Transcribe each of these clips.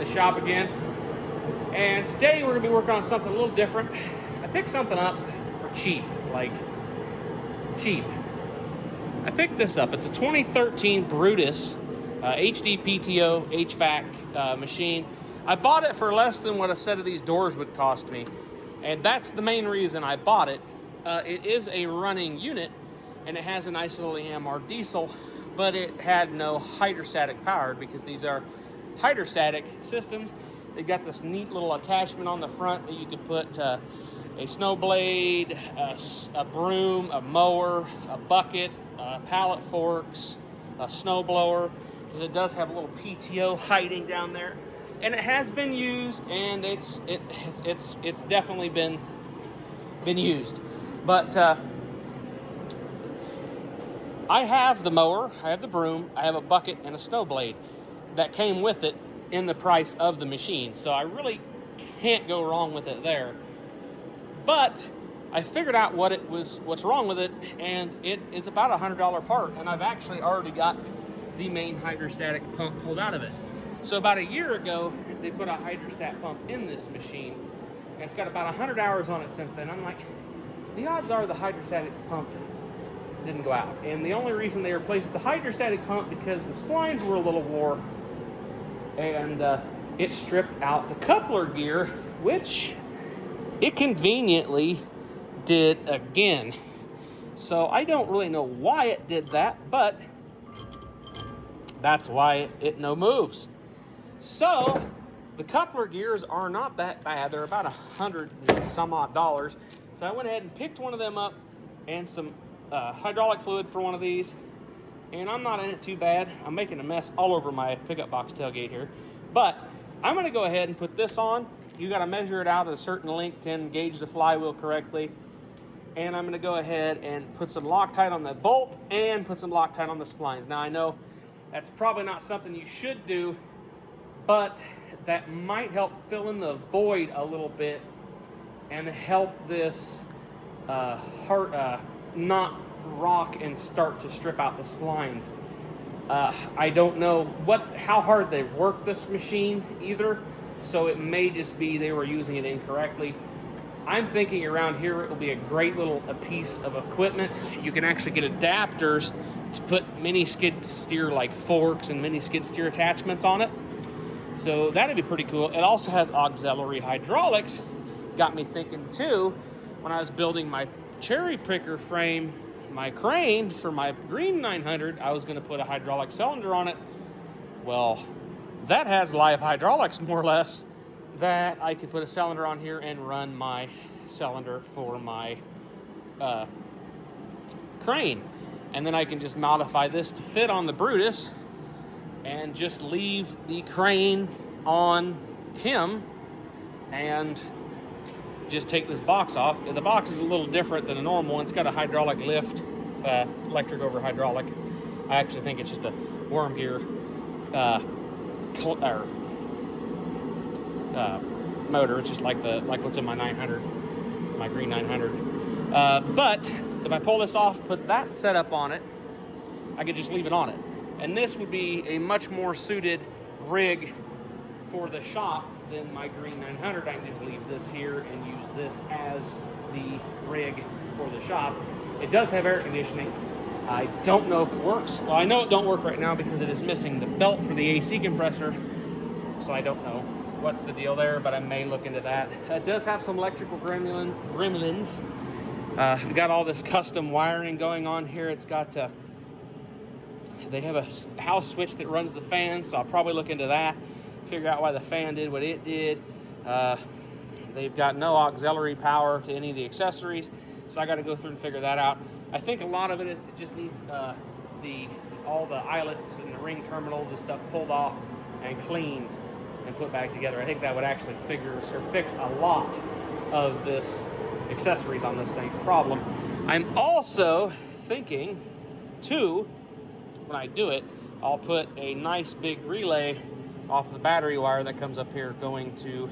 shop again. And today we're gonna be working on something a little different. I picked something up for cheap, like cheap. I picked this up. It's a 2013 Brutus HD PTO HVAC machine. I bought it for less than what a set of these doors would cost me. And that's the main reason I bought it. It is a running unit, and it has an Isol-EMR diesel, but it had no hydrostatic power because these are hydrostatic systems. They've got this neat little attachment on the front that you could put a snow blade, a broom, a mower, a bucket, pallet forks, a snow blower, because it does have a little PTO hiding down there. And it has been used, and it's definitely been used. But I have the mower, I have the broom, I have a bucket and a snow blade that came with it in the price of the machine. So I really can't go wrong with it there. But I figured out what's wrong with it, and it is about $100 part. And I've actually already got the main hydrostatic pump pulled out of it. So about a year ago, they put a hydrostat pump in this machine, and it's got about 100 hours on it since then. I'm like, the odds are the hydrostatic pump didn't go out. And the only reason they replaced the hydrostatic pump because the splines were a little wore, and it stripped out the coupler gear, which it conveniently did again. So I don't really know why it did that, but that's why it no moves. So the coupler gears are not that bad. They're about $100 and some odd. So I went ahead and picked one of them up and some hydraulic fluid for one of these. And I'm not in it too bad. I'm making a mess all over my pickup box tailgate here. But I'm gonna go ahead and put this on. You gotta measure it out at a certain length to engage the flywheel correctly. And I'm gonna go ahead and put some Loctite on the bolt and put some Loctite on the splines. Now I know that's probably not something you should do, but that might help fill in the void a little bit and help this not rock and start to strip out the splines. I don't know how hard they work this machine either, so it may just be they were using it incorrectly. I'm thinking around here it will be a great little piece of equipment. You can actually get adapters to put mini skid steer like forks and mini skid steer attachments on it. So that'd be pretty cool. It also has auxiliary hydraulics. Got me thinking too, when I was building my cherry picker frame, my crane for my green 900, I was gonna put a hydraulic cylinder on it. Well, that has live hydraulics more or less, that I could put a cylinder on here and run my cylinder for my crane. And then I can just modify this to fit on the Brutus and just leave the crane on him and just take this box off. The box is a little different than a normal one. It's got a hydraulic lift, electric over hydraulic. I actually think it's just a worm gear motor. It's just like what's in my 900, my green 900. But if I pull this off, put that setup on it, I could just leave it on it. And this would be a much more suited rig for the shop than my green 900. I can just leave this here and use this as the rig for the shop. It does have air conditioning. I don't know if it works. Well, I know it don't work right now because it is missing the belt for the AC compressor. So I don't know what's the deal there, but I may look into that. It does have some electrical gremlins. We've got all this custom wiring going on here. It's got, they have a house switch that runs the fan, so I'll probably look into that, figure out why the fan did what it did. They've got no auxiliary power to any of the accessories, so I got to go through and figure that out. I think a lot of it is, it just needs all the eyelets and the ring terminals and stuff pulled off and cleaned and put back together. I think that would actually fix a lot of this accessories on this thing's problem. I'm also thinking too, when I do it, I'll put a nice big relay off the battery wire that comes up here going to,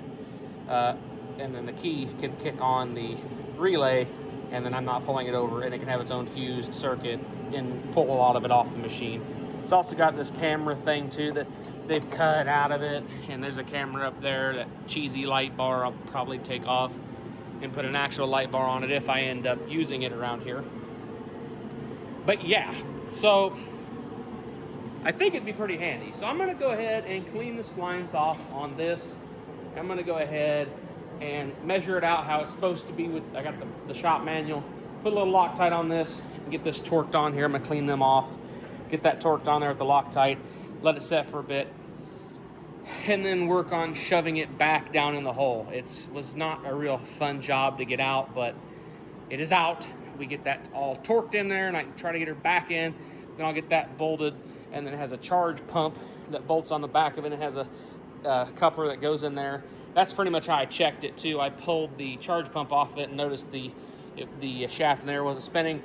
and then the key can kick on the relay, and then I'm not pulling it over, and it can have its own fused circuit and pull a lot of it off the machine. It's also got this camera thing too that they've cut out of it, and there's a camera up there. That cheesy light bar I'll probably take off and put an actual light bar on it if I end up using it around here. But yeah, so I think it'd be pretty handy. So I'm gonna go ahead and clean the splines off on this. I'm gonna go ahead and measure it out how it's supposed to be with, I got the shop manual. Put a little Loctite on this and get this torqued on here. I'm gonna clean them off, get that torqued on there with the Loctite, let it set for a bit, and then work on shoving it back down in the hole. It was not a real fun job to get out, but it is out. We get that all torqued in there, and I can try to get her back in. Then I'll get that bolted, and then it has a charge pump that bolts on the back of it. It has a coupler that goes in there. That's pretty much how I checked it too. I pulled the charge pump off it and noticed the shaft in there wasn't spinning.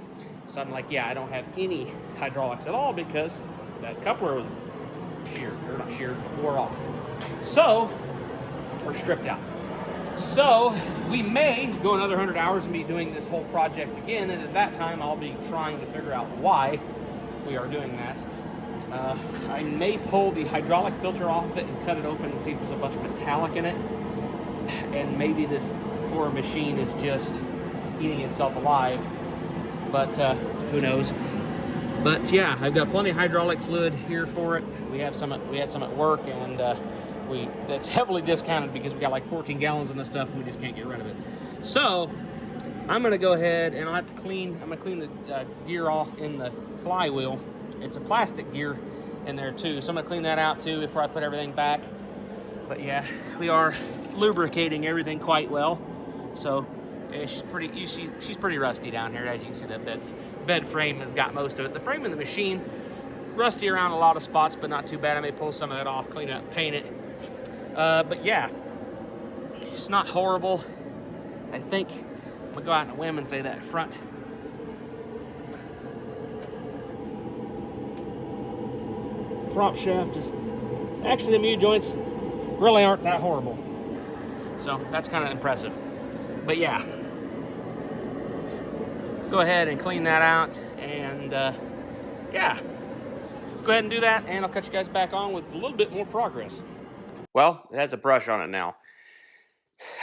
So I'm like, yeah, I don't have any hydraulics at all because that coupler was sheared, or not sheared, wore off. So, or stripped out. So we may go another 100 hours and be doing this whole project again, and at that time I'll be trying to figure out why we are doing that. I may pull the hydraulic filter off it and cut it open and see if there's a bunch of metallic in it, and maybe this poor machine is just eating itself alive, but who knows. But yeah, I've got plenty of hydraulic fluid here for it. We had some at work, and that's heavily discounted because we got like 14 gallons in this stuff and we just can't get rid of it. So I'm gonna go ahead and I'm gonna clean the gear off in the flywheel. It's a plastic gear in there too, so I'm gonna clean that out too before I put everything back. But yeah, we are lubricating everything quite well. So she's pretty rusty down here. As you can see, the bed frame has got most of it. The frame of the machine, rusty around a lot of spots, but not too bad. I may pull some of that off, clean it up, paint it. But yeah, it's not horrible. I think I'm gonna go out on a whim and say that front prop shaft is actually, the mute joints really aren't that horrible. So that's kind of impressive. But yeah, go ahead and clean that out, and yeah, go ahead and do that, and I'll cut you guys back on with a little bit more progress. Well, it has a brush on it now.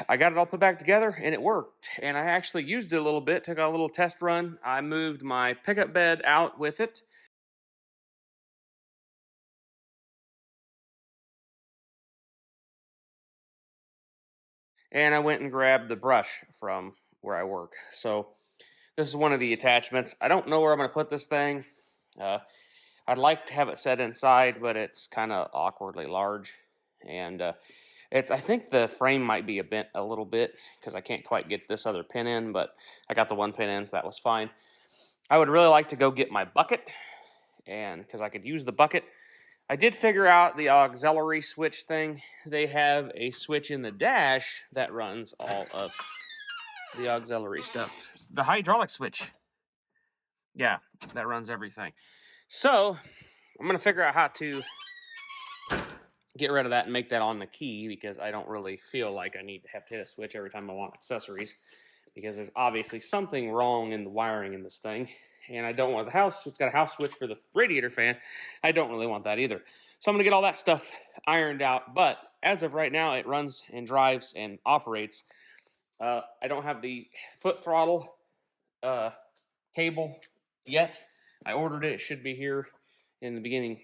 I got it all put back together, and it worked. And I actually used it a little bit, took a little test run. I moved my pickup bed out with it. And I went and grabbed the brush from where I work. So this is one of the attachments. I don't know where I'm going to put this thing. I'd like to have it set inside, but it's kind of awkwardly large. And I think the frame might be bent a little bit because I can't quite get this other pin in, but I got the one pin in, so that was fine. I would really like to go get my bucket, and because I could use the bucket. I did figure out the auxiliary switch thing. They have a switch in the dash that runs all of the auxiliary stuff. The hydraulic switch. Yeah, that runs everything. So I'm going to figure out how to get rid of that and make that on the key, because I don't really feel like I need to have to hit a switch every time I want accessories, because there's obviously something wrong in the wiring in this thing. And I don't want the house. It's got a house switch for the radiator fan. I don't really want that either. So I'm going to get all that stuff ironed out. But as of right now, it runs and drives and operates. I don't have the foot throttle cable yet. I ordered it. It should be here in the beginning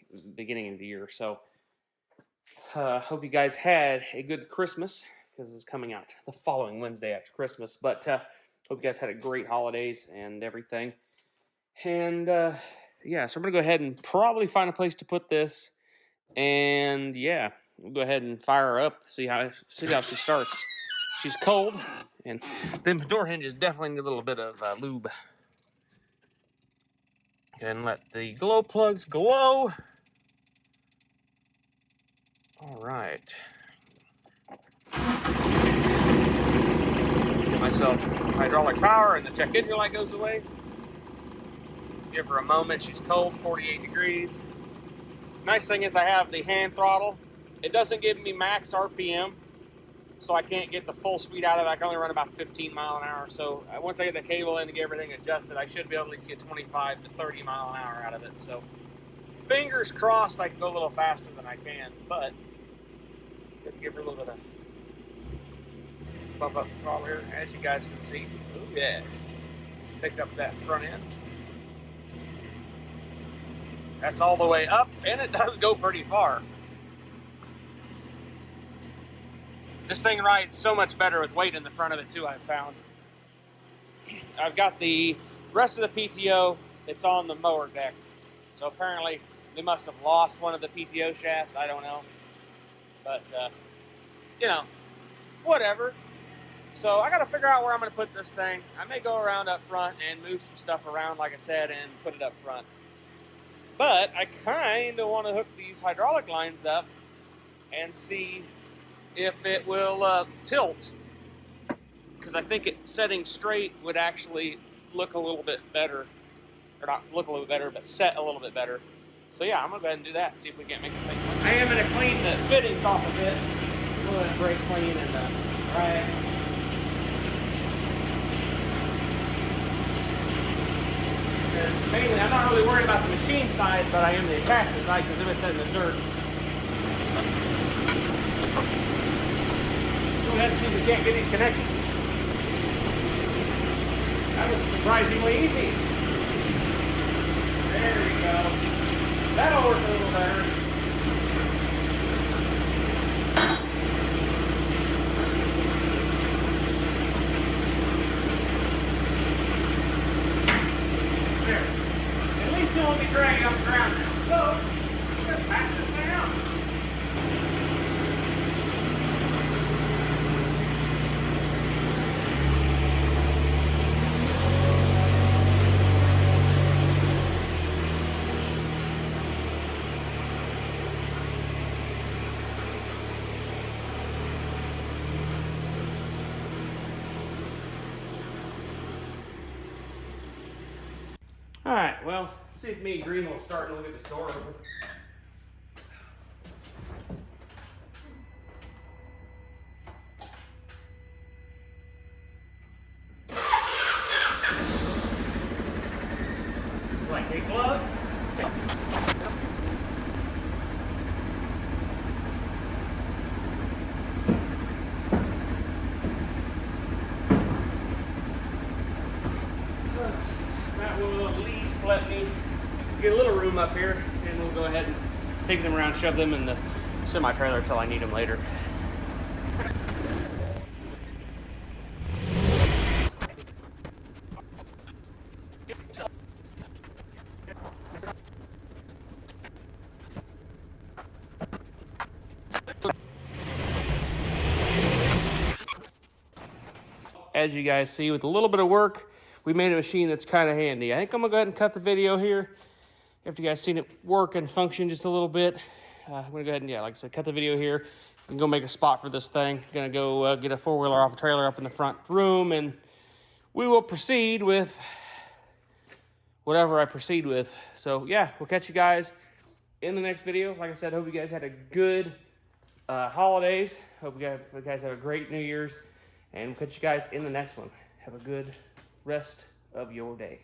of the year. So hope you guys had a good Christmas, because it's coming out the following Wednesday after Christmas. But hope you guys had a great holidays and everything. And yeah, so I'm gonna go ahead and probably find a place to put this, and yeah, we'll go ahead and fire her up, see how she starts. She's cold, and the door hinges definitely need a little bit of lube. And let the glow plugs glow. All right. Give myself hydraulic power, and the check engine light goes away. Give her a moment. She's cold, 48 degrees. Nice thing is I have the hand throttle. It doesn't give me max RPM, so I can't get the full speed out of it. I can only run about 15 mile an hour. So once I get the cable in to get everything adjusted, I should be able to at least get 25 to 30 mile an hour out of it. So Fingers crossed I can go a little faster than I can, but gonna give her a little bit of bump up the throttle here, as you guys can see. Oh yeah, picked up that front end. That's all the way up, and it does go pretty far. This thing rides so much better with weight in the front of it too, I've found. I've got the rest of the PTO, it's on the mower deck. So apparently they must have lost one of the PTO shafts, I don't know. But, you know, whatever. So I gotta figure out where I'm gonna put this thing. I may go around up front and move some stuff around, like I said, and put it up front. But I kinda wanna hook these hydraulic lines up and see if it will tilt. Because I think it setting straight would actually look a little bit better. Or not look a little bit better, but set a little bit better. So yeah, I'm gonna go ahead and do that, see if we can't make this thing work. I am gonna clean the fittings off a bit. Go ahead and brake clean and rag. Mainly, I'm not really worried about the machine side, but I am the attachment side because if it's in the dirt. Go ahead and see if we can't get these connected. That was surprisingly easy. There we go. That'll work a little better. There. At least it won't be dragging on the ground now. So, let's back this thing up. All right, well, let's see if me and Green will start and look at this door open. Like a glove. That will at least let me get a little room up here, and we'll go ahead and take them around, shove them in the semi-trailer until I need them later. As you guys see, with a little bit of work, we made a machine that's kind of handy. I think I'm gonna go ahead and cut the video here. After you guys seen it work and function just a little bit, I'm gonna go ahead and, yeah, like I said, cut the video here and go make a spot for this thing. Gonna go get a four-wheeler off a trailer up in the front room, and we will proceed with whatever I proceed with. So yeah, we'll catch you guys in the next video. Like I said, hope you guys had a good holidays. Hope you guys have a great New Year's, and we'll catch you guys in the next one. Have a good rest of your day.